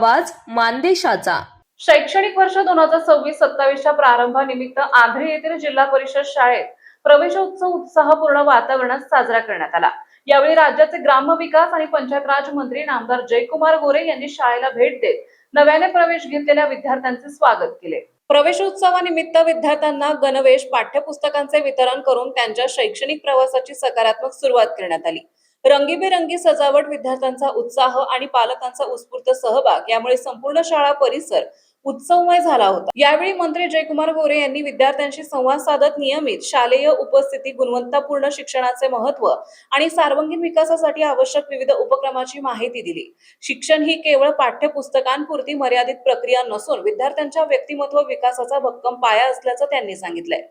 आवाज मानदेशाचा। शैक्षणिक वर्ष 2026-27च्या प्रारंभानिमित्त आंध्री येथील जिल्हा परिषद शाळेत प्रवेशोत्सव उत्साहपूर्ण वातावरणात साजरा करण्यात आला। यावेळी राज्याचे ग्रामविकास आणि पंचायत राज मंत्री नामदार जयकुमार गोरे यांनी शाळेला भेट देत नव्याने प्रवेश घेतलेल्या विद्यार्थ्यांचे स्वागत केले। प्रवेशोत्सवानिमित्त विद्यार्थ्यांना गणवेश, पाठ्यपुस्तकांचे वितरण करून त्यांच्या शैक्षणिक प्रवासाची सकारात्मक सुरुवात करण्यात आली। रंगीबेरंगी सजावट, विद्यार्थ्यांचा उत्साह आणि पालकांचा उत्स्फूर्त सहभाग यामुळे संपूर्ण शाळा परिसर उत्सवमय झाला होता। यावेळी मंत्री जयकुमार गोरे यांनी विद्यार्थ्यांशी संवाद साधत नियमित शालेय उपस्थिती, गुणवत्तापूर्ण शिक्षणाचे महत्त्व आणि सर्वांगीण विकासासाठी आवश्यक विविध उपक्रमांची माहिती दिली। शिक्षण ही केवळ पाठ्यपुस्तकांपुरती मर्यादित प्रक्रिया नसून विद्यार्थ्यांच्या व्यक्तिमत्व विकासाचा भक्कम पाया असल्याचं त्यांनी सांगितलंय।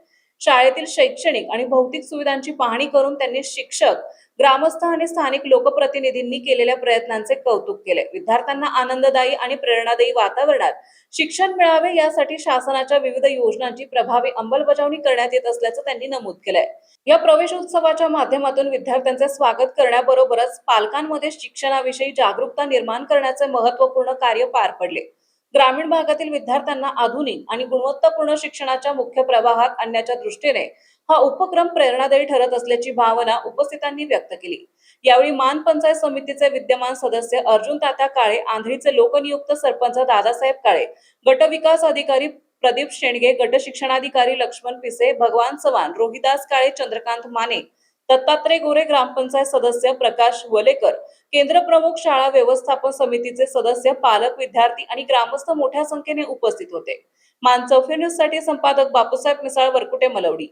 शाळेतील शैक्षणिक आणि भौतिक सुविधांची पाहणी करून त्यांनी शिक्षक, ग्रामस्थ आणि स्थानिक लोकप्रतिनिधींनी केलेल्या प्रयत्नांचे कौतुक केले। विद्यार्थ्यांना आनंददायी आणि प्रेरणादायी वातावरणात शिक्षण मिळावे यासाठी शासनाच्या विविध योजनांची प्रभावी अंमलबजावणी करण्यात येत असल्याचं त्यांनी नमूद केलंय। या प्रवेशोत्सवाच्या माध्यमातून विद्यार्थ्यांचे स्वागत करण्याबरोबरच पालकांमध्ये शिक्षणाविषयी जागरूकता निर्माण करण्याचे महत्त्वपूर्ण कार्य पार पडले। ग्रामीण भागातील विद्यार्थ्यांना आधुनिक आणि गुणवत्तापूर्ण शिक्षणाच्या मुख्य प्रवाहात आणण्याच्या दृष्टीने हा उपक्रम प्रेरणादायी ठरत असल्याची भावना उपस्थितांनी व्यक्त केली। यावेळी मान पंचायत समितीचे विद्यमान सदस्य अर्जुन तात्या काळे, आंध्रीचे लोकनियुक्त सरपंच दादासाहेब काळे, गट विकास अधिकारी प्रदीप शेंडगे, गट शिक्षणाधिकारी लक्ष्मण पिसे, भगवान चव्हाण, रोहिदास काळे, चंद्रकांत माने, दत्तात्रय गोरे, ग्रामपंचायत सदस्य प्रकाश वलेकर, केंद्र प्रमुख, शाळा व्यवस्थापन समितीचे सदस्य, पालक, विद्यार्थी आणि ग्रामस्थ मोठ्या संख्येने उपस्थित होते। मानचौफे न्यूज साठी संपादक बापूसाहेब मिसाळ, वरकुटे, मलवडी।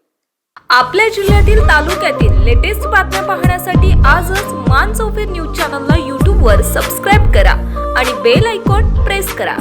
आपल्या जिल्ह्यातील, तालुक्यातील लेटेस्ट बातम्या पाहण्यासाठी आजच मानचौफे न्यूज चॅनलला YouTube वर सबस्क्राइब करा आणि बेल आयकॉन प्रेस करा।